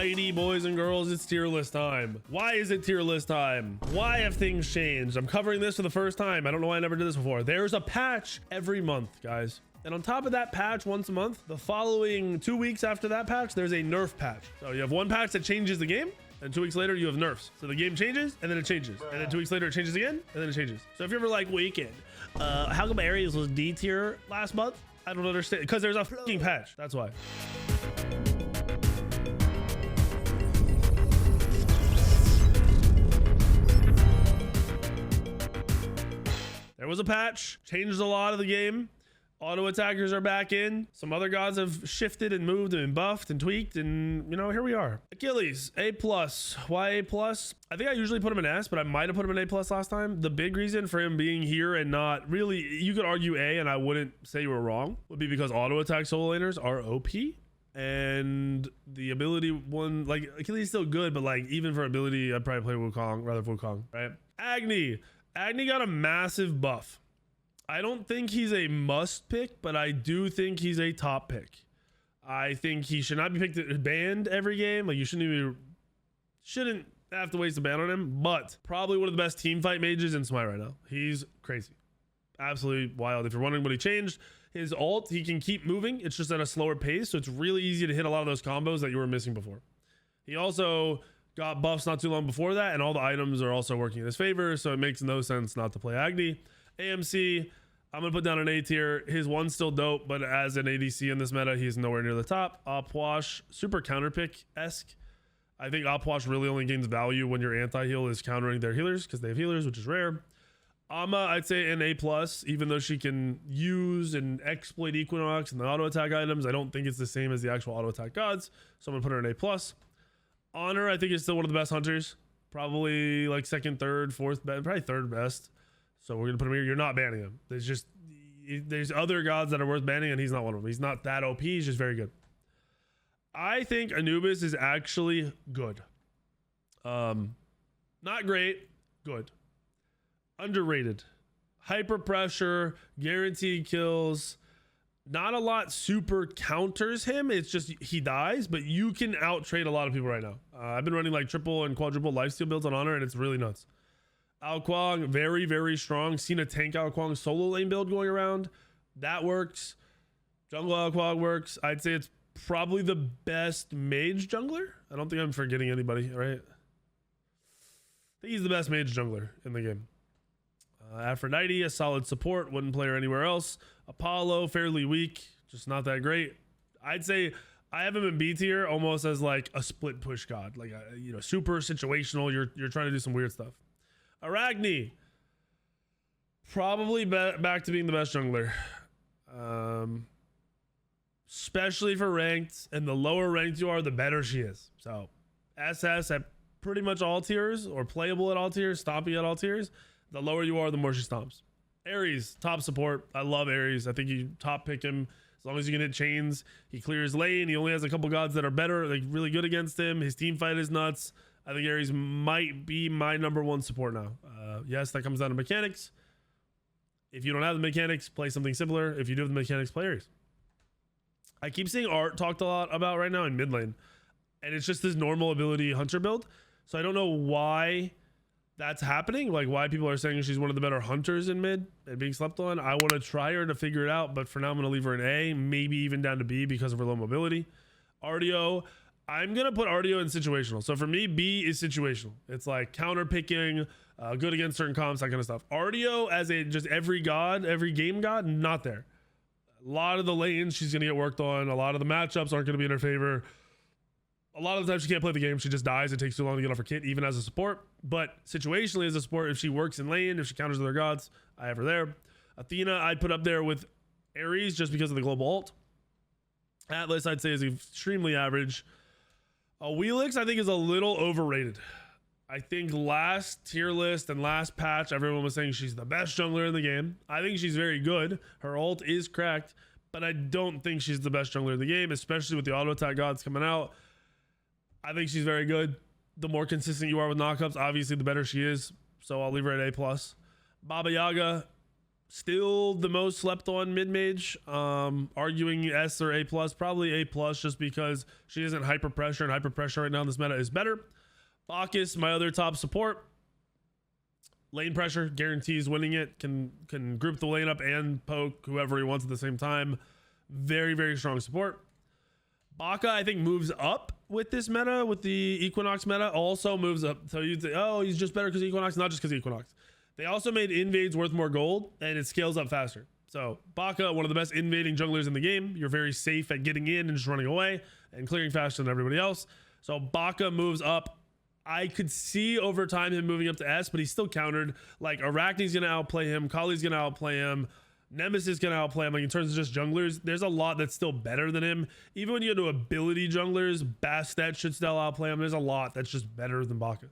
Alrighty, boys and girls, it's tier list time. Why is it tier list time? Why have things changed? I'm covering this for the first time. I don't know why I never did this before. There's a patch every month, guys. And on top of that patch once a month, the following 2 weeks after that patch, there's a nerf patch. So you have one patch that changes the game, and 2 weeks later you have nerfs. So the game changes and then it changes. And then 2 weeks later it changes again and then it changes. So if you're ever like, Weekend, how come Ares was D tier last month? I don't understand. Because there's a fucking patch. That's why. There was a patch, changed a lot of the game. Auto attackers are back in. Some other gods have shifted and moved and buffed and tweaked, and you know, here we are. Achilles, A+. Why A+? I think I usually put him in S, but I might have put him in A+ last time. The big reason for him being here and not really, you could argue A, and I wouldn't say you were wrong, would be because auto attack solo laners are OP. And the ability one, like Achilles is still good, but like even for ability, I'd probably play Wukong rather than Wukong, right? Agni got a massive buff. I don't think he's a must pick, but I do think he's a top pick. I think he should not be banned every game. Like you shouldn't have to waste a ban on him, but probably one of the best team fight mages in Smite right now. He's crazy. Absolutely wild. If you're wondering what he changed, his ult, he can keep moving. It's just at a slower pace. So it's really easy to hit a lot of those combos that you were missing before. He also got buffs not too long before that, and all the items are also working in his favor. So it makes no sense not to play Agni. AMC, I'm gonna put down an A tier. His one's still dope, but as an ADC in this meta, he's nowhere near the top. Opwash, super counter pick-esque. I think Opwash really only gains value when your anti-heal is countering their healers because they have healers, which is rare. Amma, I'd say an A+, even though she can use and exploit Equinox and the auto attack items. I don't think it's the same as the actual auto attack gods, so I'm gonna put her in A+. Honor, I think is still one of the best hunters. Probably like second, third, fourth best, probably third best. So we're gonna put him here. You're not banning him. There's other gods that are worth banning, and he's not one of them. He's not that OP. He's just very good. I think Anubis is actually good. Not great, good. Underrated. Hyper pressure, guaranteed kills. Not a lot super counters him. It's just he dies, but you can out trade a lot of people right now. I've been running like triple and quadruple lifesteal builds on Honor, and it's really nuts. Ao Kuang, very, very strong. Seen a tank Ao Kuang solo lane build going around. That works. Jungle Ao Kuang works. I'd say it's probably the best mage jungler. I don't think I'm forgetting anybody, right? I think he's the best mage jungler in the game. Aphrodite, a solid support. Wouldn't play her anywhere else. Apollo, fairly weak. Just not that great. I'd say I have him in B tier almost as like a split push god. Like, super situational. You're trying to do some weird stuff. Arachne, probably back to being the best jungler, especially for ranked, and the lower ranked you are, the better she is. So SS at pretty much all tiers, or playable at all tiers, stomping at all tiers. The lower you are, the more she stomps. Ares, top support. I love Ares. I think you top pick him as long as you can hit chains. He clears lane. He only has a couple gods that are better, like really good against him. His team fight is nuts. I think Ares might be my #1 support now. Yes, that comes down to mechanics. If you don't have the mechanics, play something simpler. If you do have the mechanics, play Ares. I keep seeing Art talked a lot about right now in mid lane, and it's just this normal ability hunter build. So I don't know why that's happening, like why people are saying she's one of the better hunters in mid and being slept on. I want to try her to figure it out, but for now I'm going to leave her in A, maybe even down to B because of her low mobility. Artio, I'm going to put Artio in situational. So for me, B is situational. It's like counter picking, good against certain comps, that kind of stuff. Artio as a just every god, every game god, not there. A lot of the lanes she's going to get worked on. A lot of the matchups aren't going to be in her favor. A lot of the time she can't play the game. She just dies. It takes too long to get off her kit, even as a support. But situationally as a support, if she works in lane, if she counters other gods, I have her there. Athena, I'd put up there with Ares just because of the global ult. Atlas, I'd say, is extremely average. Wheelix, I think, is a little overrated. I think last tier list and last patch, everyone was saying she's the best jungler in the game. I think she's very good. Her ult is cracked, but I don't think she's the best jungler in the game, especially with the auto attack gods coming out. I think she's very good. The more consistent you are with knockups, obviously the better she is. So I'll leave her at A+. Baba Yaga, Still the most slept on mid mage. Arguing S or A plus, probably A plus, just because she isn't hyper pressure, and hyper pressure right now in this meta is better. Bacchus, my other top support. Lane pressure guarantees winning it. Can group the lane up and poke whoever he wants at the same time. Very, very strong support. Baka, I think, moves up with this meta, with the Equinox meta. Also moves up. So you'd say, oh, he's just better because Equinox. Not just because Equinox. They also made invades worth more gold, and it scales up faster. So Baka, one of the best invading junglers in the game. You're very safe at getting in and just running away and clearing faster than everybody else. So Baka moves up. I could see over time him moving up to S, but he's still countered. Like Arachne's gonna outplay him, Kali's gonna outplay him, Nemesis is gonna outplay him. Like in terms of just junglers, there's a lot that's still better than him. Even when you go to ability junglers, Bastet should still outplay him. There's a lot that's just better than Baka.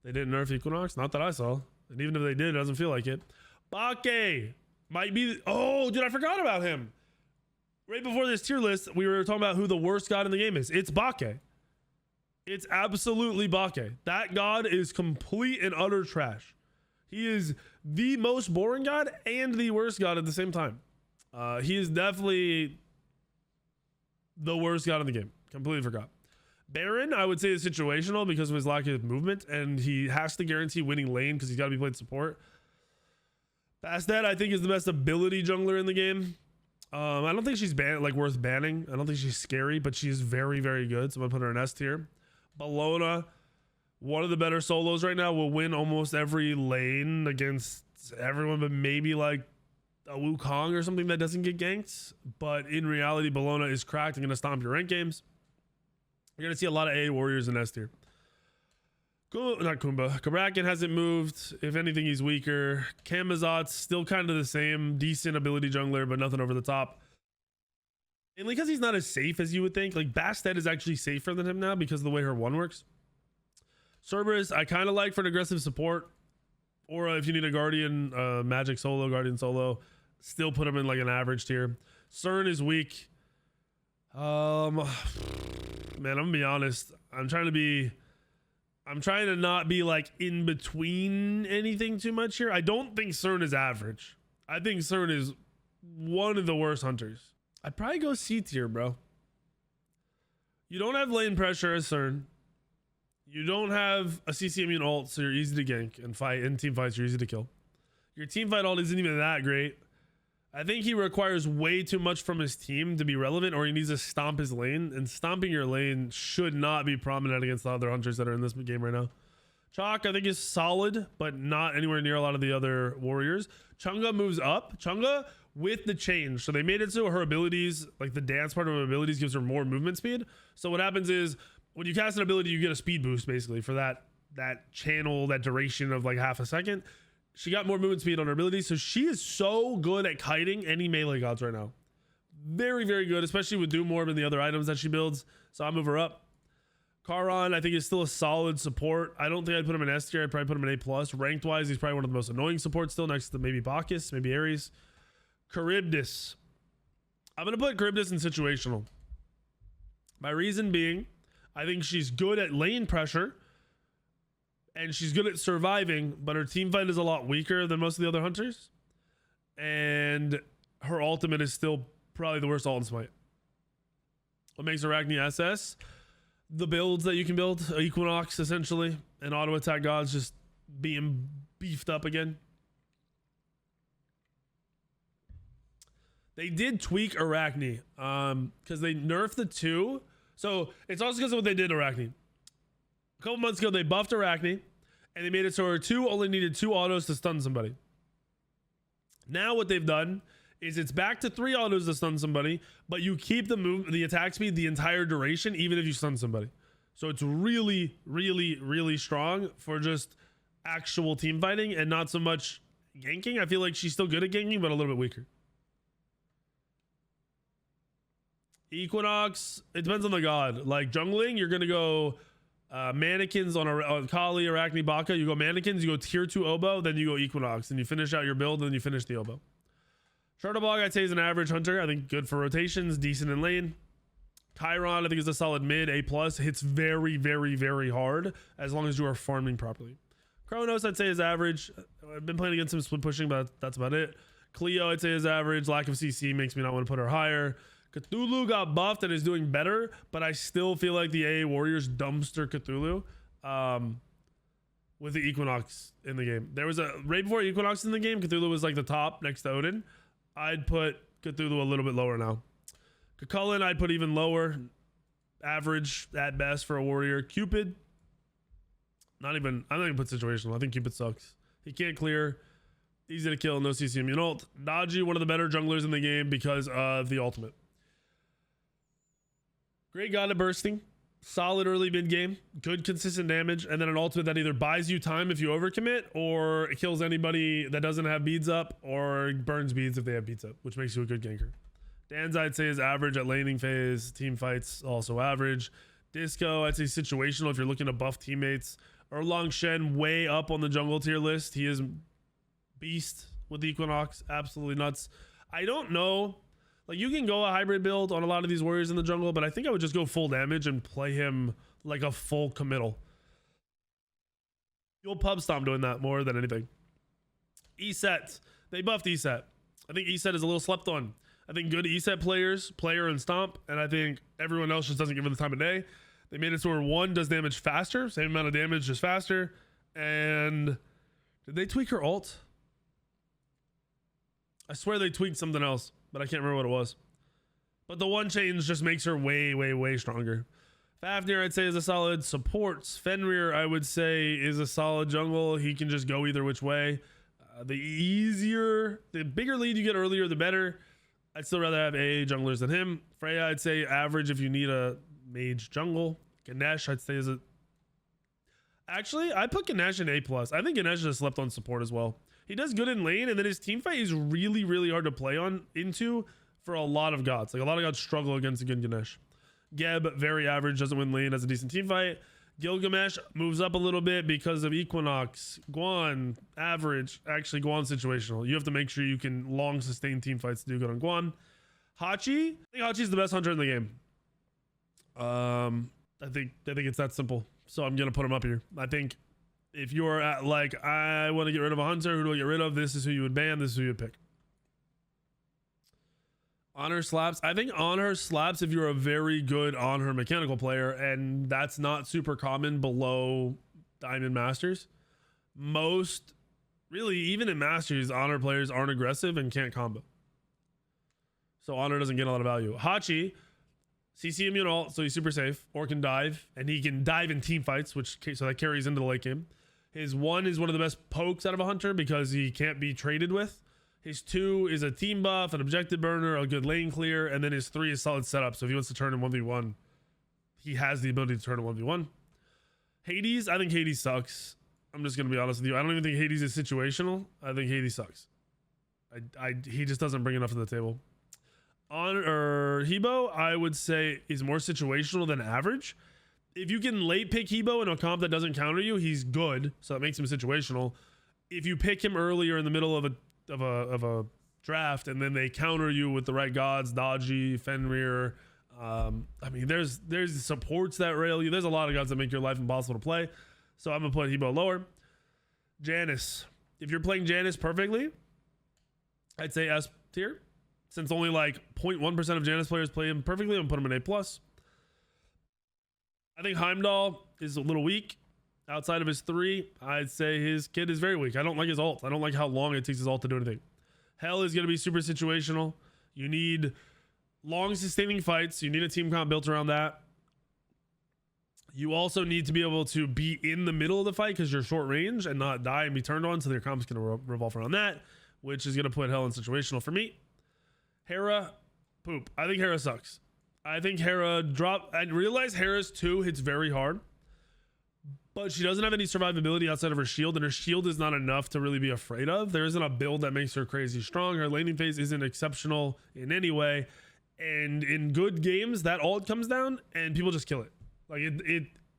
They didn't nerf Equinox, not that I saw. And even if they did, it doesn't feel like it. Bake might be, oh, dude, I forgot about him. Right before this tier list, we were talking about who the worst god in the game is. It's Bake. It's absolutely Bake. That god is complete and utter trash. He is the most boring god and the worst god at the same time. He is definitely the worst god in the game. Completely forgot. Baron, I would say, is situational because of his lack of movement, and he has to guarantee winning lane because he's got to be played support. Past that, I think, is the best ability jungler in the game. I don't think she's worth banning. I don't think she's scary, but she's very, very good. So I'm gonna put her in S tier. Bellona, one of the better solos right now, will win almost every lane against everyone, but maybe like a Wukong or something that doesn't get ganked. But in reality, Bellona is cracked and gonna stomp your rank games. You're going to see a lot of A warriors in S tier. Not Kumba. Kraken hasn't moved. If anything, he's weaker. Camazot's still kind of the same. Decent ability jungler, but nothing over the top. And because he's not as safe as you would think. Like, Bastet is actually safer than him now because of the way her one works. Cerberus, I kind of like for an aggressive support. Or if you need a Guardian, Magic solo, Guardian solo. Still put him in like an average tier. CERN is weak. Man, I'm gonna be honest. I'm trying to not be like in between anything too much here. I don't think CERN is average. I think CERN is one of the worst hunters. I'd probably go C tier, bro. You don't have lane pressure as CERN. You don't have a CC immune ult, so you're easy to gank and fight. In team fights, you're easy to kill. Your team fight ult isn't even that great. I think he requires way too much from his team to be relevant, or he needs to stomp his lane, and stomping your lane should not be prominent against the other hunters that are in this game right now. Chalk, I think, is solid, but not anywhere near a lot of the other warriors. Chunga moves up. Chunga with the change. So they made it so her abilities, like the dance part of her abilities, gives her more movement speed. So what happens is when you cast an ability, you get a speed boost basically for that channel, that duration of like half a second. She got more movement speed on her abilities, so she is so good at kiting any melee gods right now. Very, very good, especially with Doom Orb and the other items that she builds. So I'll move her up. Charon, I think, is still a solid support. I don't think I'd put him in S tier. I'd probably put him in A+. Ranked wise, he's probably one of the most annoying supports still, next to maybe Bacchus, maybe Ares. Charybdis. I'm going to put Charybdis in situational. My reason being, I think she's good at lane pressure. And she's good at surviving, but her team fight is a lot weaker than most of the other hunters. And her ultimate is still probably the worst ult in Smite. What makes Arachne SS? The builds that you can build. Equinox, essentially. And auto attack gods just being beefed up again. They did tweak Arachne. Because they nerfed the 2. So it's also because of what they did to Arachne. A couple months ago, they buffed Arachne, and they made it so her 2 only needed 2 autos to stun somebody. Now what they've done is it's back to 3 autos to stun somebody, but you keep the attack speed the entire duration, even if you stun somebody. So it's really, really, really strong for just actual team fighting and not so much ganking. I feel like she's still good at ganking, but a little bit weaker. Equinox, it depends on the god. Like jungling, you're going to go... mannequins on Kali, Arachne, Baka. You go mannequins, you go tier 2 oboe, then you go Equinox, and you finish out your build, and then you finish the oboe. Shardabog, I'd say, is an average hunter. I think good for rotations, decent in lane. Chiron, I think, is a solid mid, A+. Hits very, very, very hard as long as you are farming properly. Kronos, I'd say, is average. I've been playing against him split pushing, but that's about it. Cleo, I'd say, is average. Lack of CC makes me not want to put her higher. Cthulhu got buffed and is doing better, but I still feel like the AA Warriors dumpster Cthulhu with the Equinox in the game. There was a right before Equinox in the game, Cthulhu was like the top next to Odin. I'd put Cthulhu a little bit lower now. Cucullin, I'd put even lower. Average at best for a warrior. Cupid, I don't even put situational. I think Cupid sucks. He can't clear. Easy to kill, no CC immune ult. Dodgy, one of the better junglers in the game because of the ultimate. Great god at bursting. Solid early mid game. Good consistent damage. And then an ultimate that either buys you time if you overcommit, or it kills anybody that doesn't have beads up, or burns beads if they have beads up, which makes you a good ganker. Dan's, I'd say, is average at laning phase. Team fights, also average. Disco, I'd say situational if you're looking to buff teammates. Erlong Shen, way up on the jungle tier list. He is beast with Equinox. Absolutely nuts. I don't know. Like, you can go a hybrid build on a lot of these warriors in the jungle, but I think I would just go full damage and play him like a full committal. You'll pub stomp doing that more than anything. ESET. They buffed ESET. I think ESET is a little slept on. I think good ESET players, player and stomp, and I think everyone else just doesn't give it the time of day. They made it so where one does damage faster, same amount of damage, just faster. And did they tweak her ult? I swear they tweaked something else, but I can't remember what it was. But the one change just makes her way, way, way stronger. Fafnir, I'd say, is a solid support. Fenrir, I would say, is a solid jungle. He can just go either which way. The bigger lead you get earlier, the better. I'd still rather have AA junglers than him. Freya, I'd say average if you need a mage jungle. Ganesh, I'd say, is a... Actually, I put Ganesh in A+. I think Ganesh just slept on support as well. He does good in lane, and then his team fight is really, really hard to play into for a lot of gods. Like, a lot of gods struggle against a good Ganesh. Geb, very average, doesn't win lane, has a decent team fight. Gilgamesh moves up a little bit because of Equinox. Guan, average. Actually, Guan's situational. You have to make sure you can long sustain team fights to do good on Guan. Hachi, I think Hachi's the best hunter in the game. I think it's that simple. So I'm gonna put him up here. I think if you're at like, I want to get rid of a hunter, who do I get rid of? This is who you would ban. This is who you would pick. Honor slaps. I think honor slaps if you're a very good honor mechanical player, and that's not super common below Diamond Masters. Most, really, even in Masters, honor players aren't aggressive and can't combo. So honor doesn't get a lot of value. Hachi, CC immune ult, so he's super safe, or can dive, and he can dive in team fights, so that carries into the late game. His 1 is one of the best pokes out of a hunter because he can't be traded with. His 2 is a team buff, an objective burner, a good lane clear, and then his 3 is solid setup. So if he wants to turn in 1v1, he has the ability to turn in 1v1. Hades, I think Hades sucks. I'm just gonna be honest with you. I don't even think Hades is situational. I think Hades sucks. He just doesn't bring enough to the table. Hebo, I would say, is more situational than average. If you can late pick Hebo in a comp that doesn't counter you, he's good, so that makes him situational. If you pick him earlier in the middle of a draft and then they counter you with the right gods, Dodgy, Fenrir, I mean, there's supports that rail you. There's a lot of gods that make your life impossible to play. So I'm gonna put Hebo lower. Janice, if you're playing Janice perfectly, I'd say S tier. Since only like 0.1% of Janice players play him perfectly, I'm gonna put him in A+. I think Heimdall is a little weak. Outside of his 3, I'd say his kid is very weak. I don't like his ult. I don't like how long it takes his ult to do anything. Hell is going to be super situational. You need long sustaining fights. You need a team comp built around that. You also need to be able to be in the middle of the fight because you're short range and not die and be turned on. So their comp's going to revolve around that, which is going to put Hell in situational for me. Hera, poop. I think Hera sucks. I think Hera I realize Hera's 2 hits very hard, but she doesn't have any survivability outside of her shield, and her shield is not enough to really be afraid of. There isn't a build that makes her crazy strong. Her laning phase isn't exceptional in any way, and in good games, that ult comes down, and people just kill it. Like,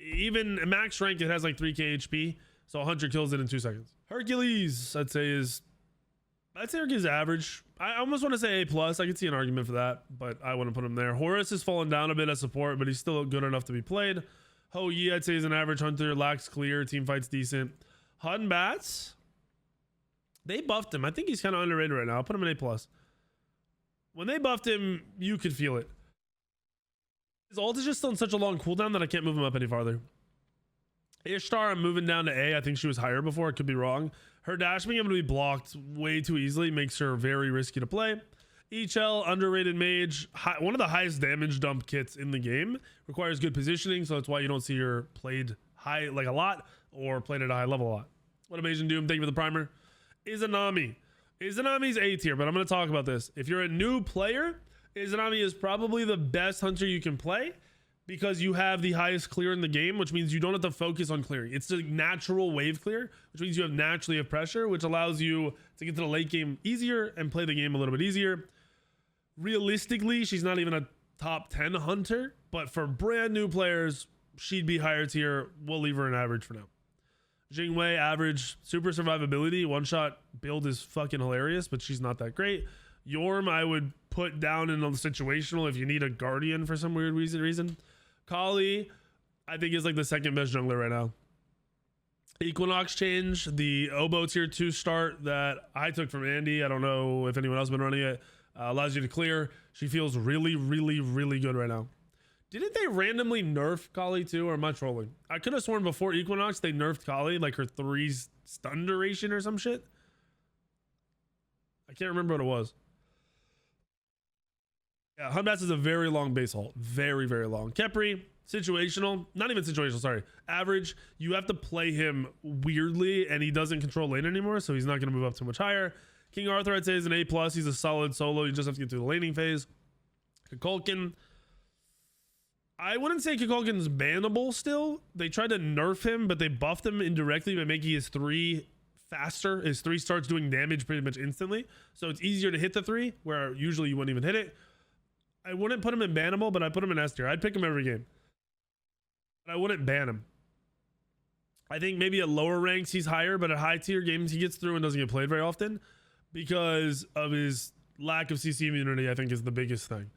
even at max rank, it has like 3k HP, so 100 kills it in 2 seconds. Hercules, I'd say Hercules is average. I almost want to say A+. I could see an argument for that, but I wouldn't put him there. Horus has fallen down a bit as support, but he's still good enough to be played. Ho Yi, I'd say, is an average hunter, lacks clear, team fights decent. Hun Bats, They buffed him. I think he's kind of underrated right now. I'll put him in A+. When they buffed him, you could feel it. His ult is just still on such a long cooldown that I can't move him up any farther. Ishtar, I'm moving down to A. I think she was higher before. I could be wrong. Her dash being able to be blocked way too easily makes her very risky to play. HL, underrated mage, one of the highest damage dump kits in the game. Requires good positioning, so that's why you don't see her played high like a lot or played at a high level a lot. What Amazing Doom, thank you for the primer. Izanami. Izanami's A tier, but I'm going to talk about this. If you're a new player, Izanami is probably the best hunter you can play because you have the highest clear in the game, which means you don't have to focus on clearing. It's the natural wave clear, which means you have naturally have pressure, which allows you to get to the late game easier and play the game a little bit easier. Realistically, she's not even a top 10 hunter, but for brand new players, she'd be higher tier. We'll leave her an average for now. Jingwei, average. Super survivability, one shot build is fucking hilarious, but she's not that great. Yorm, I would put down in a situational if you need a guardian for some weird reason. Kali, I think is like the second best jungler right now. Equinox change, the Oboe tier 2 start that I took from Andy. I don't know if anyone else has been running it. Allows you to clear. She feels really, really, really good right now. Didn't they randomly nerf Kali too, or am I trolling? I could have sworn before Equinox they nerfed Kali, like her 3 stun duration or some shit. I can't remember what it was. Yeah, Hunbass is a very long base haul. Very, very long. Kepri, situational. Not even situational, sorry. Average. You have to play him weirdly, and he doesn't control lane anymore, so he's not going to move up too much higher. King Arthur, I'd say, is an A+. He's a solid solo. You just have to get through the laning phase. Kukulkan. I wouldn't say Kukulkan's bannable still. They tried to nerf him, but they buffed him indirectly by making his 3 faster. His 3 starts doing damage pretty much instantly. So it's easier to hit the 3, where usually you wouldn't even hit it. I wouldn't put him in bannable, but I'd put him in S tier. I'd pick him every game. But I wouldn't ban him. I think maybe at lower ranks he's higher, but at high tier games he gets through and doesn't get played very often because of his lack of CC immunity, I think is the biggest thing.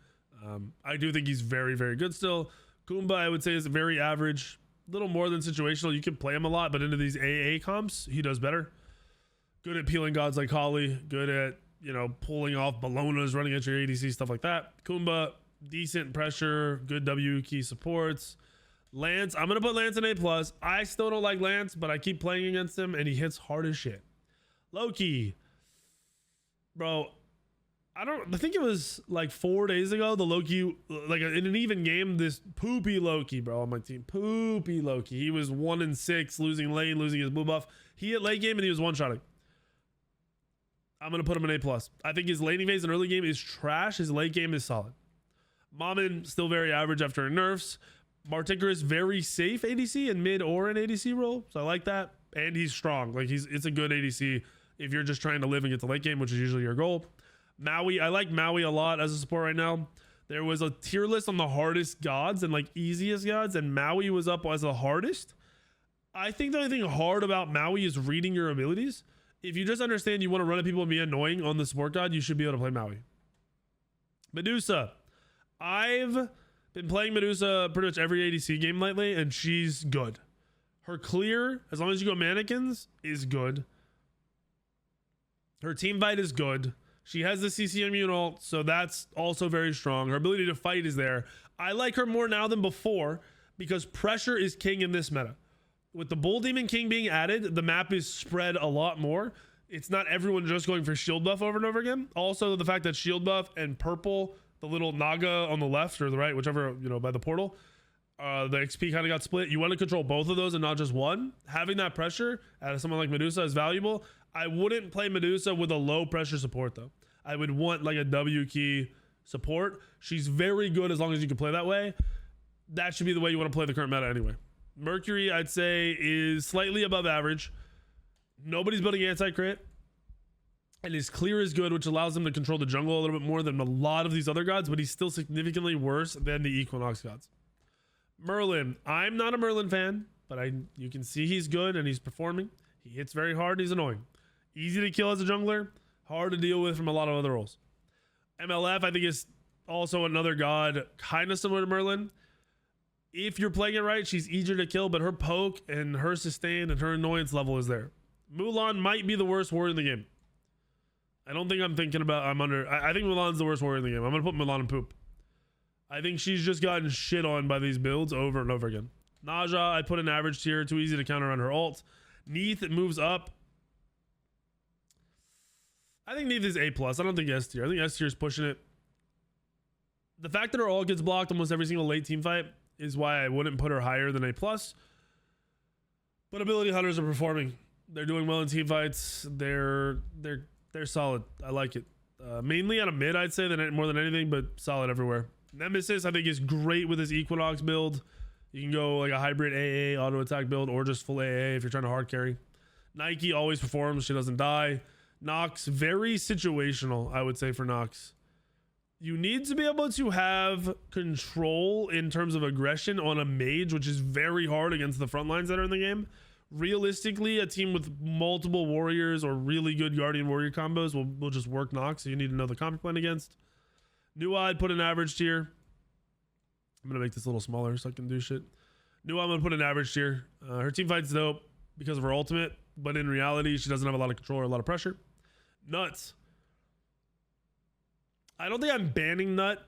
I do think he's very, very good still. Kumba, I would say, is very average. A little more than situational. You can play him a lot, but into these AA comps, he does better. Good at peeling gods like Holly. Good at, you know, pulling off Ballonas, running at your ADC, stuff like that. Kumba, decent pressure, good W key supports. Lance, I'm going to put Lance in A+. I still don't like Lance, but I keep playing against him, and he hits hard as shit. Loki. Bro, I think it was like 4 days ago, the Loki, like in an even game, this poopy Loki, bro, on my team. Poopy Loki. He was 1-6, losing lane, losing his blue buff. He hit late game, and he was one-shotting. I'm going to put him in A+. I think his laning phase in early game is trash. His late game is solid. Mammon, still very average after nerfs. Marticarus, very safe ADC in mid or an ADC role. So I like that. And he's strong. Like it's a good ADC if you're just trying to live and get to late game, which is usually your goal. Maui, I like Maui a lot as a support right now. There was a tier list on the hardest gods and like easiest gods, and Maui was up as the hardest. I think the only thing hard about Maui is reading your abilities. If you just understand you want to run at people and be annoying on the support god, you should be able to play Maui. Medusa. I've been playing Medusa pretty much every ADC game lately, and she's good. Her clear, as long as you go mannequins, is good. Her team fight is good. She has the CC immune ult, so that's also very strong. Her ability to fight is there. I like her more now than before because pressure is king in this meta. With the Bull Demon King being added, the map is spread a lot more. It's not everyone just going for shield buff over and over again. Also, the fact that shield buff and purple, the little Naga on the left or the right, whichever, you know, by the portal, the XP kind of got split. You want to control both of those and not just one. Having that pressure out of someone like Medusa is valuable. I wouldn't play Medusa with a low pressure support though. I would want like a W key support. She's very good as long as you can play that way. That should be the way you want to play the current meta anyway. Mercury, I'd say, is slightly above average. Nobody's building anti-crit. And his clear is good, which allows him to control the jungle a little bit more than a lot of these other gods, but he's still significantly worse than the Equinox gods. Merlin. I'm not a Merlin fan, but you can see he's good and he's performing. He hits very hard. He's annoying. Easy to kill as a jungler. Hard to deal with from a lot of other roles. MLF, I think, is also another god kind of similar to Merlin. If you're playing it right, she's easier to kill, but her poke and her sustain and her annoyance level is there. Mulan might be the worst warrior in the game. I don't think I'm thinking about I think Milan's the worst warrior in the game. I'm gonna put Milan in poop. I think she's just gotten shit on by these builds over and over again. Naja, I'd put an average tier, too easy to counter on her ult. Neath, it moves up. I think Neath is A+. I don't think S tier. I think S tier is pushing it. The fact that her ult gets blocked almost every single late team fight is why I wouldn't put her higher than A+. But ability hunters are performing. They're doing well in team fights. They're solid. I like it. Mainly on a mid, I'd say, more than anything, but solid everywhere. Nemesis, I think, is great with his Equinox build. You can go like a hybrid AA auto attack build or just full AA if you're trying to hard carry. Nike always performs. She doesn't die. Nox, very situational, I would say, for Nox. You need to be able to have control in terms of aggression on a mage, which is very hard against the front lines that are in the game. Realistically, a team with multiple warriors or really good guardian warrior combos will just work Nox, so you need to know the comp you're playing against. New I'd put an average tier. I'm gonna make this a little smaller so I can do shit. New I'm gonna put an average tier. Her team fight's dope because of her ultimate, but in reality, she doesn't have a lot of control or a lot of pressure. Nuts. I don't think I'm banning Nut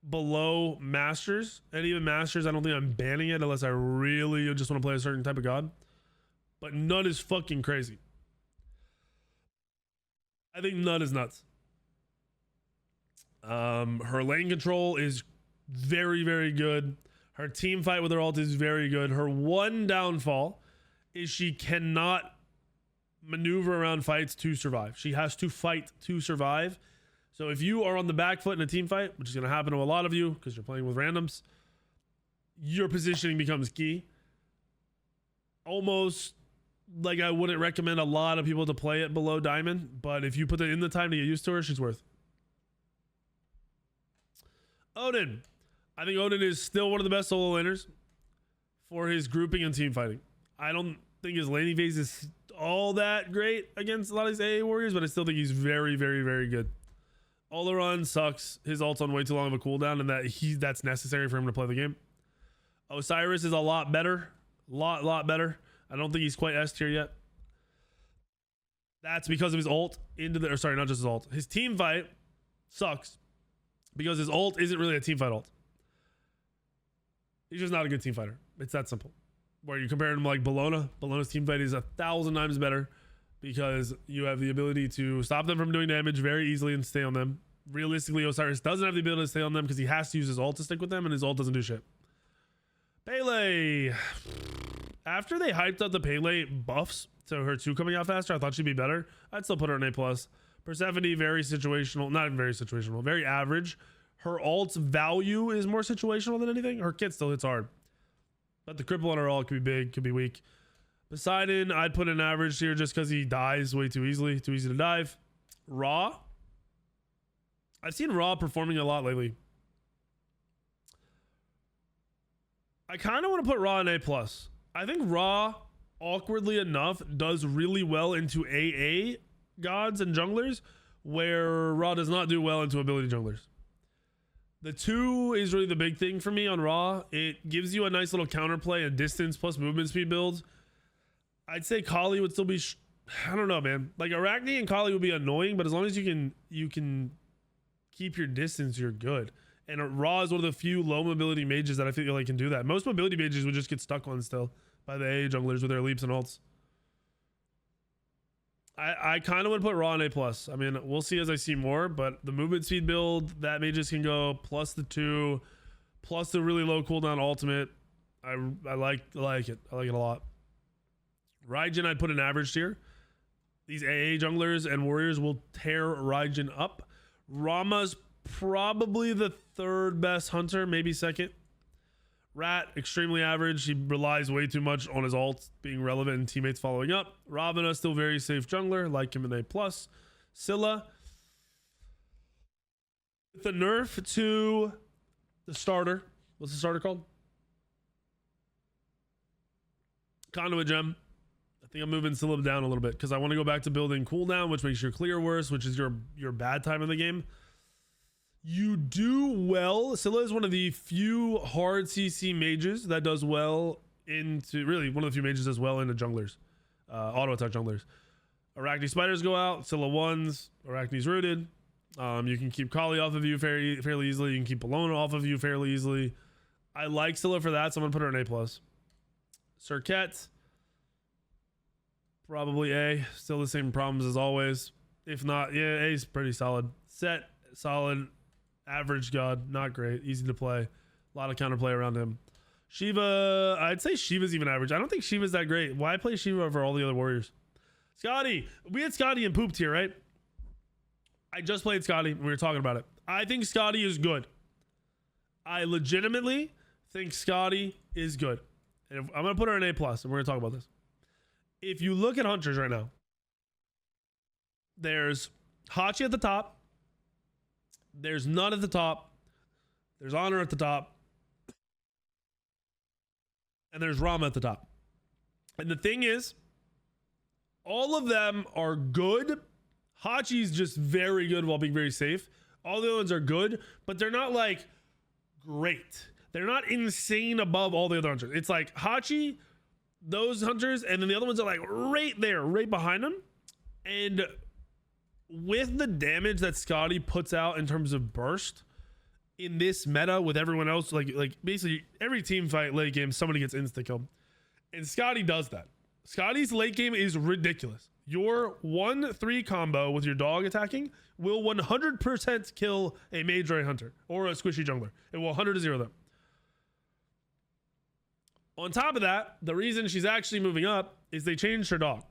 below Masters, and even Masters, I don't think I'm banning it unless I really just want to play a certain type of god. But Nut is fucking crazy. I think Nut is nuts. Her lane control is very, very good. Her team fight with her ult is very good. Her one downfall is she cannot maneuver around fights to survive. She has to fight to survive. So if you are on the back foot in a team fight, which is going to happen to a lot of you because you're playing with randoms, your positioning becomes key. Almost like I wouldn't recommend a lot of people to play it below Diamond, but if you put it in the time to get used to her, she's worth. Odin. I think Odin is still one of the best solo laners for his grouping and team fighting. I don't think his laning phase is all that great against a lot of these AA warriors, but I still think he's very, very, very good. Oleron sucks. His ult's on way too long of a cooldown, and that's necessary for him to play the game. Osiris is a lot better. Lot better. I don't think he's quite S tier yet. That's because of his ult or sorry, not just his ult. His team fight sucks because his ult isn't really a team fight ult. He's just not a good team fighter. It's that simple. Where you compare him to like Bologna. Bologna's team fight is 1,000 times better because you have the ability to stop them from doing damage very easily and stay on them. Realistically, Osiris doesn't have the ability to stay on them because he has to use his ult to stick with them, and his ult doesn't do shit. Pele. After they hyped up the Pele buffs to her 2 coming out faster, I thought she'd be better. I'd still put her in A+. Persephone, very situational. Not even very situational. Very average. Her ult's value is more situational than anything. Her kit still hits hard. But the cripple on her ult could be big, could be weak. Poseidon, I'd put an average here just because he dies way too easily. Too easy to dive. Raw. I've seen Raw performing a lot lately. I kind of want to put Raw in A+. I think Raw, awkwardly enough, does really well into AA gods and junglers, where Raw does not do well into ability junglers. The 2 is really the big thing for me on Raw. It gives you a nice little counterplay and distance plus movement speed build. I'd say Kali would still be, I don't know, man. Like Arachne and Kali would be annoying, but as long as you can keep your distance, you're good. And Raw is one of the few low mobility mages that I feel like can do that. Most mobility mages would just get stuck on still by the AA junglers with their leaps and ults. I kind of would put Raw in A+. I mean, we'll see as I see more, but the movement speed build that mages can go plus the 2, plus the really low cooldown ultimate. I like it. I like it a lot. Raijin, I'd put an average tier. These AA junglers and warriors will tear Raijin up. Rama's probably the 3rd best hunter, maybe 2nd. Rat, extremely average. He relies way too much on his ult being relevant and teammates following up. Ravana, still very safe jungler, like him in A+. Scylla, with the nerf to the starter. What's the starter called? Conduit Gem. I think I'm moving Scylla down a little bit because I want to go back to building cooldown, which makes your clear worse, which is your bad time in the game. You do well. Scylla is one of the few hard CC mages that does well into, really one of the few mages does well into junglers, auto attack junglers. Arachne spiders go out. Scylla ones. Arachne's rooted. You can keep Kali off of you fairly easily. You can keep Bologna off of you fairly easily. I like Scylla for that, so I'm gonna put her an A+. Cirquette, probably A. Still the same problems as always. If not, yeah, A is pretty solid. Set, solid. Average god, not great. Easy to play. A lot of counterplay around him. Shiva, I'd say Shiva's even average. I don't think Shiva's that great. Why play Shiva over all the other warriors? Scotty, we had Scotty and pooped here, right? I just played Scotty and we were talking about it. I think Scotty is good. I legitimately think Scotty is good. And I'm going to put her in A+, and we're going to talk about this. If you look at Hunters right now, there's Hachi at the top. There's Nut at the top. There's Honor at the top. And there's Rama at the top. And the thing is, all of them are good. Hachi's just very good while being very safe. All the other ones are good, but they're not like great. They're not insane above all the other hunters. It's like Hachi, those hunters, and then the other ones are like right there, right behind them. And with the damage that Scotty puts out in terms of burst in this meta with everyone else, like basically every team fight late game, somebody gets insta killed. And Scotty does that. Scotty's late game is ridiculous. Your 1-3 combo with your dog attacking will 100% kill a mage or a hunter or a squishy jungler. It will 100-0 them. On top of that, the reason she's actually moving up is they changed her dog.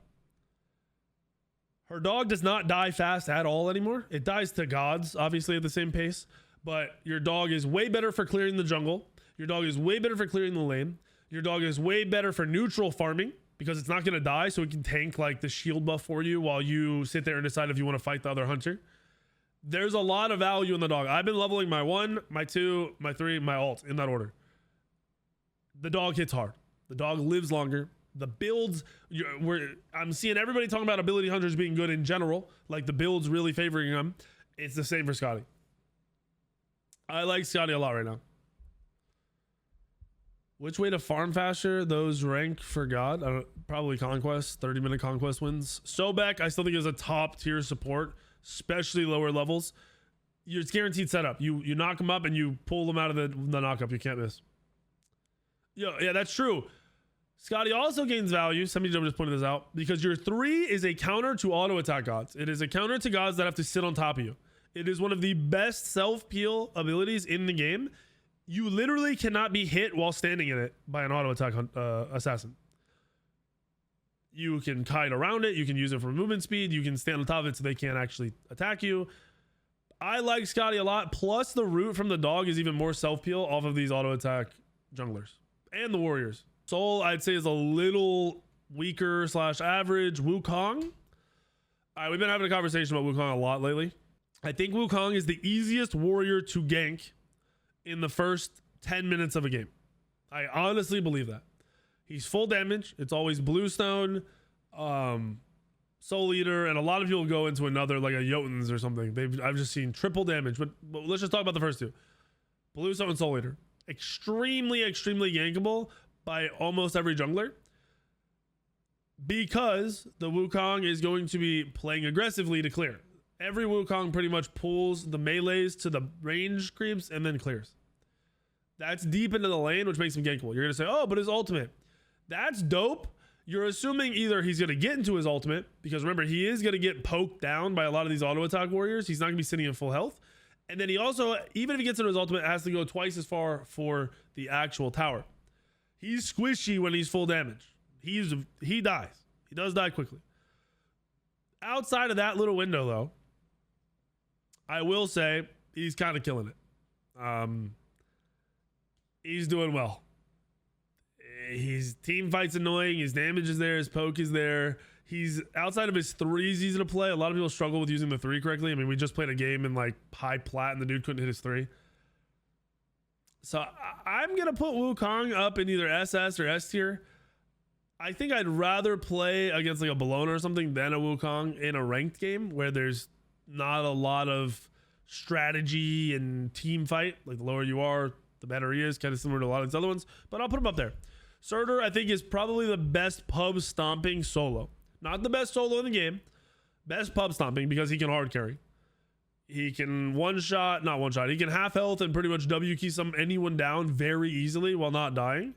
Her dog does not die fast at all anymore. It dies to gods, obviously at the same pace, but your dog is way better for clearing the jungle. Your dog is way better for clearing the lane. Your dog is way better for neutral farming because it's not going to die, so it can tank like the shield buff for you while you sit there and decide if you want to fight the other hunter. There's a lot of value in the dog. I've been leveling my 1, my 2, my 3, my ult in that order. The dog hits hard. The dog lives longer. The builds, I'm seeing everybody talking about ability hunters being good in general, like the builds really favoring them. It's the same for Scotty. I like Scotty a lot right now. Which way to farm faster? Those rank for God? Probably Conquest, 30-minute Conquest wins. Sobek, I still think is a top tier support, especially lower levels. It's guaranteed setup. You knock them up and you pull them out of the knock up. You can't miss. Yeah, that's true. Scotty also gains value. Somebody just pointed this out because your 3 is a counter to auto attack gods. It is a counter to gods that have to sit on top of you. It is one of the best self-peel abilities in the game. You literally cannot be hit while standing in it by an auto attack assassin. You can kite around it. You can use it for movement speed. You can stand on top of it so they can't actually attack you. I like Scotty a lot. Plus the root from the dog is even more self-peel off of these auto attack junglers and the warriors. Soul, I'd say, is a little weaker / average. Wukong. All right, we've been having a conversation about Wukong a lot lately. I think Wukong is the easiest warrior to gank in the first 10 minutes of a game. I honestly believe that. He's full damage. It's always Bluestone, Soul Eater, and a lot of people go into another, like a Jotuns or something. I've just seen triple damage, but let's just talk about the first two. Bluestone and Soul Eater. Extremely gankable by almost every jungler because the Wukong is going to be playing aggressively to clear. Every Wukong pretty much pulls the melees to the range creeps and then clears. That's deep into the lane, which makes him gankable. You're going to say, oh, but his ultimate. That's dope. You're assuming either he's going to get into his ultimate, because remember, he is going to get poked down by a lot of these auto attack warriors. He's not going to be sitting in full health. And then he also, even if he gets into his ultimate, has to go twice as far for the actual tower. He's squishy when he's full damage. He dies. He does die quickly. Outside of that little window, though, I will say he's kind of killing it. He's doing well. His team fight's annoying. His damage is there. His poke is there. He's outside of his 3s easy to play. A lot of people struggle with using the 3 correctly. I mean, we just played a game in like high plat and the dude couldn't hit his 3. So I'm going to put Wukong up in either SS or S tier. I think I'd rather play against like a Bologna or something than a Wukong in a ranked game where there's not a lot of strategy and team fight. Like the lower you are, the better he is, kind of similar to a lot of these other ones. But I'll put him up there. Surtur, I think, is probably the best pub stomping solo Not the best solo in the game. Best pub stomping because he can hard carry. He can not one shot. He can half health and pretty much W key anyone down very easily while not dying.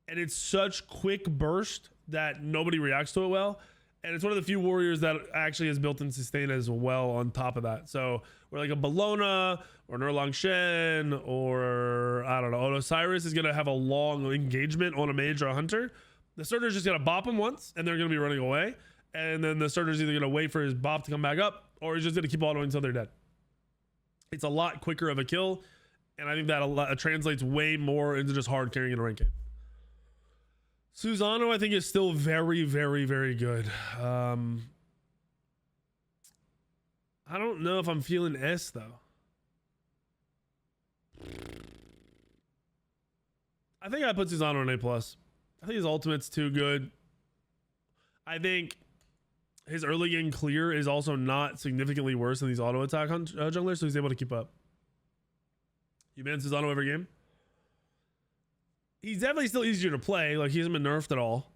And it's such quick burst that nobody reacts to it well. And it's one of the few warriors that actually has built-in sustain as well on top of that. So we're like a Bellona or an Erlang Shen or I don't know, Osiris is going to have a long engagement on a mage or a hunter. The starter's just going to bop him once and they're going to be running away. And then the starter's either going to wait for his bop to come back up or he's just going to keep autoing until they're dead. It's a lot quicker of a kill. And I think that translates way more into just hard carrying in a rank game. Susano, I think, is still very, very, very good. I don't know if I'm feeling S, though. I think I put Susano on A+. I think his ultimate's too good. I think his early game clear is also not significantly worse than these auto attack junglers, so he's able to keep up. You ban Susano every game? He's definitely still easier to play. Like, he hasn't been nerfed at all.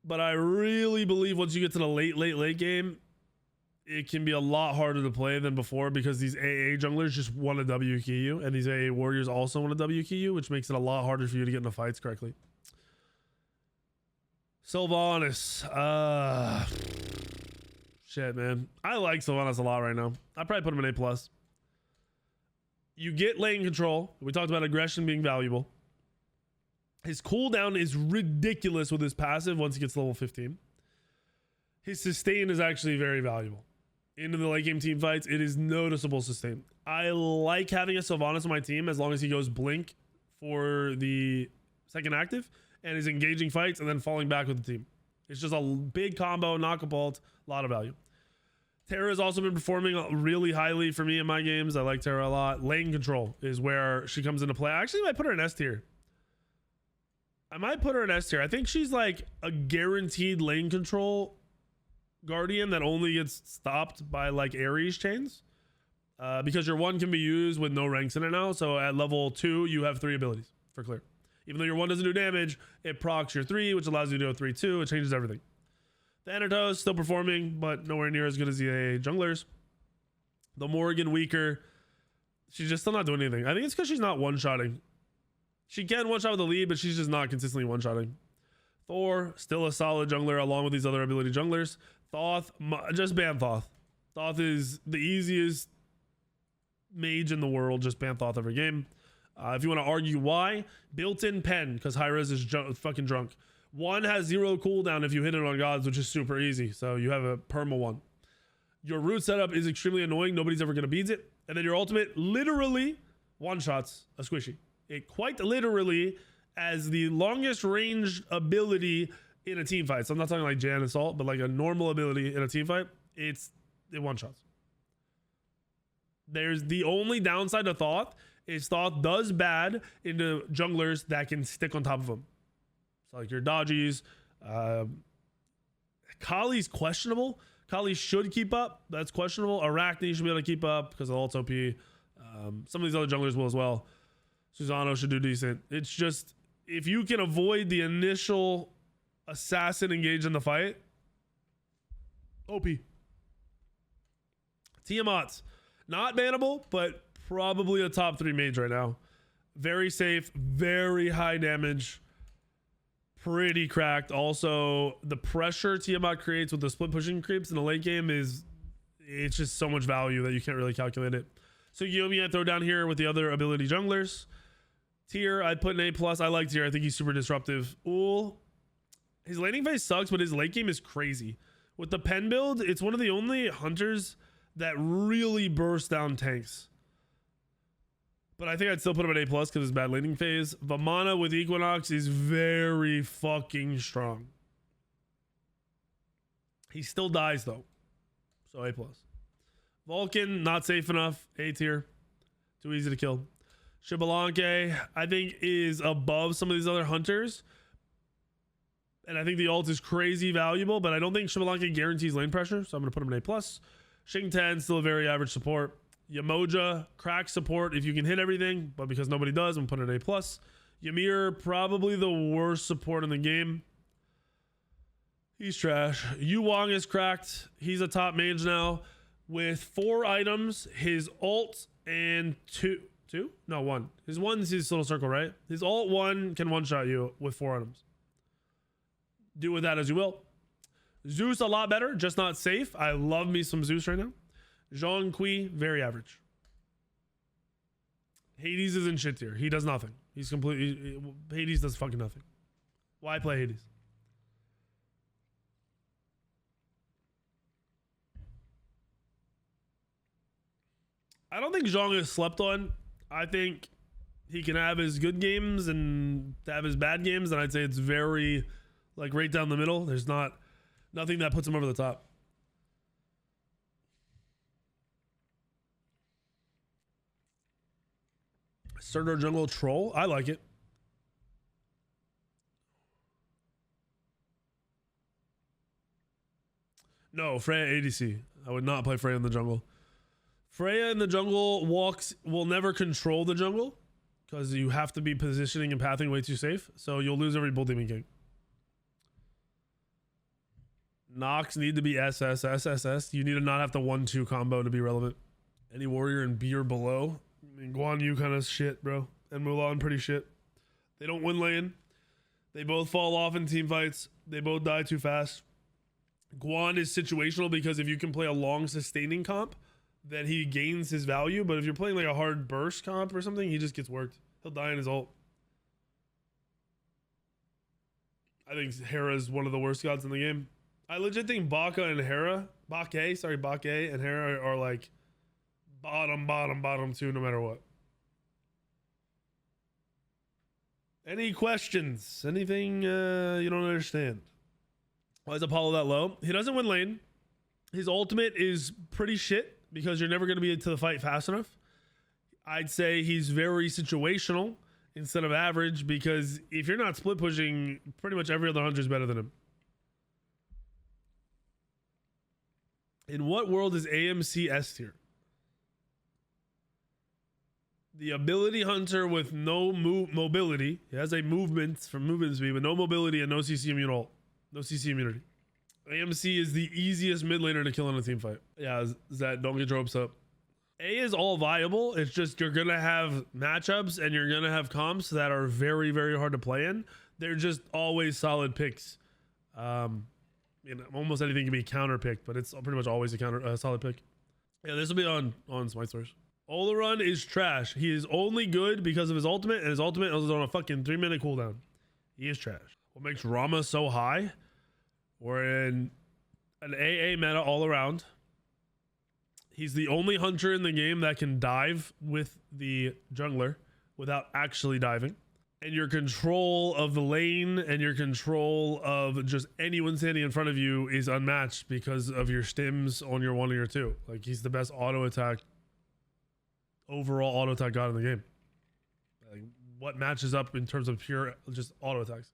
But I really believe once you get to the late game, it can be a lot harder to play than before because these AA junglers just want to W key you, and these AA warriors also want to W key you, which makes it a lot harder for you to get into fights correctly. Sylvanas. Shit, man. I like Sylvanas a lot right now. I'd probably put him in A+. You get lane control. We talked about aggression being valuable. His cooldown is ridiculous with his passive once he gets level 15. His sustain is actually very valuable. Into the late game team fights, it is noticeable sustain. I like having a Sylvanas on my team as long as he goes blink for the second active and is engaging fights and then falling back with the team. It's just a big combo, knock-up ult, a lot of value. Terra has also been performing really highly for me in my games. I like Terra a lot. Lane control is where she comes into play. I actually might put her in S tier. I think she's like a guaranteed lane control guardian that only gets stopped by like Ares chains. Because your 1 can be used with no ranks in it now. So at level 2, you have 3 abilities for clear. Even though your 1 doesn't do damage, it procs your 3, which allows you to do a 3-2. It changes everything. Thanatos still performing, but nowhere near as good as the AA junglers. The Morgan weaker. She's just still not doing anything. I think it's because she's not one-shotting. She can one-shot with the lead, but she's just not consistently one-shotting. Thor, still a solid jungler along with these other ability junglers. Thoth, just ban Thoth. Thoth is the easiest mage in the world. Just ban Thoth every game. If you want to argue why, built-in pen, because high-res is fucking drunk. 1 has 0 cooldown if you hit it on gods, which is super easy. So you have a perma 1. Your root setup is extremely annoying. Nobody's ever going to beat it. And then your ultimate literally one-shots a squishy. It quite literally as the longest range ability in a team fight. So I'm not talking like Jan Assault, but like a normal ability in a team fight. It one-shots. There's the only downside to Thoth is Thoth does bad into junglers that can stick on top of him. So like your dodgies. Kali's questionable. Kali should keep up. That's questionable. Arachne should be able to keep up because of ult OP. Some of these other junglers will as well. Susano should do decent. It's just, if you can avoid the initial assassin engage in the fight, OP. Tiamat, not bannable, but probably a top 3 mage right now. Very safe, very high damage, pretty cracked. Also, the pressure Tiamat creates with the split pushing creeps in the late game it's just so much value that you can't really calculate it. So Yomi I'd throw down here with the other ability junglers. Tier, I'd put an A+. I like Tier. I think he's super disruptive. Ul, his laning phase sucks, but his late game is crazy. With the pen build, it's one of the only hunters that really bursts down tanks. But I think I'd still put him at A+ because his bad laning phase. Vamana with Equinox is very fucking strong. He still dies though. So A+. Vulcan, not safe enough. A tier. Too easy to kill. Shibalanke, I think, is above some of these other hunters. And I think the ult is crazy valuable, but I don't think Shibalanke guarantees lane pressure, so I'm going to put him in A+. Xingtian, still a very average support. Yamoja, crack support if you can hit everything, but because nobody does, I'm putting it A+. Ymir, probably the worst support in the game. He's trash. Yu Wang is cracked. He's a top mage now with 4 items. His ult and two? No, 1. His 1's his little circle, right? His ult 1 can one-shot you with 4 items. Do with that as you will. Zeus a lot better, just not safe. I love me some Zeus right now. Zhong Kui, very average. Hades is in shit tier. He does nothing. He's completely... Hades does fucking nothing. Why play Hades? I don't think Zhong is slept on. I think he can have his good games and have his bad games, and I'd say it's very, like, right down the middle. There's nothing that puts him over the top. Surtur jungle troll. I like it. No, Freya ADC. I would not play Freya in the jungle. Freya in the jungle will never control the jungle because you have to be positioning and pathing way too safe. So you'll lose every Bull Demon King. Nox need to be SS, SSS. You need to not have the 1-2 combo to be relevant. Any warrior in B or below. I mean, Guan Yu kind of shit, bro. And Mulan pretty shit. They don't win lane. They both fall off in team fights. They both die too fast. Guan is situational because if you can play a long sustaining comp, then he gains his value. But if you're playing like a hard burst comp or something, he just gets worked. He'll die in his ult. I think Hera is one of the worst gods in the game. I legit think Baka and Hera, Bake and Hera are like bottom 2 no matter what. Any questions? Anything you don't understand? Why is Apollo that low? He doesn't win lane. His ultimate is pretty shit because you're never going to be into the fight fast enough. I'd say he's very situational instead of average because if you're not split pushing, pretty much every other hunter is better than him. In what world is AMC S tier? The ability hunter with no mobility. He has a movement from movement speed, but no mobility and no CC immune ult. No CC immunity. AMC is the easiest mid laner to kill in a team fight. Yeah, Zach, don't get your hopes up. A is all viable. It's just you're going to have matchups and you're going to have comps that are very, very hard to play in. They're just always solid picks. You know, almost anything can be counter picked, but it's pretty much always a solid pick. Yeah, this will be on Smite Source. Olaron is trash. He is only good because of his ultimate, and his ultimate is on a fucking 3-minute cooldown. He is trash. What makes Rama so high? We're in an AA meta all around. He's the only hunter in the game that can dive with the jungler without actually diving. And your control of the lane and your control of just anyone standing in front of you is unmatched because of your stims on your 1 or your 2. Like, he's the best overall auto attack god in the game. Like, what matches up in terms of pure just auto attacks?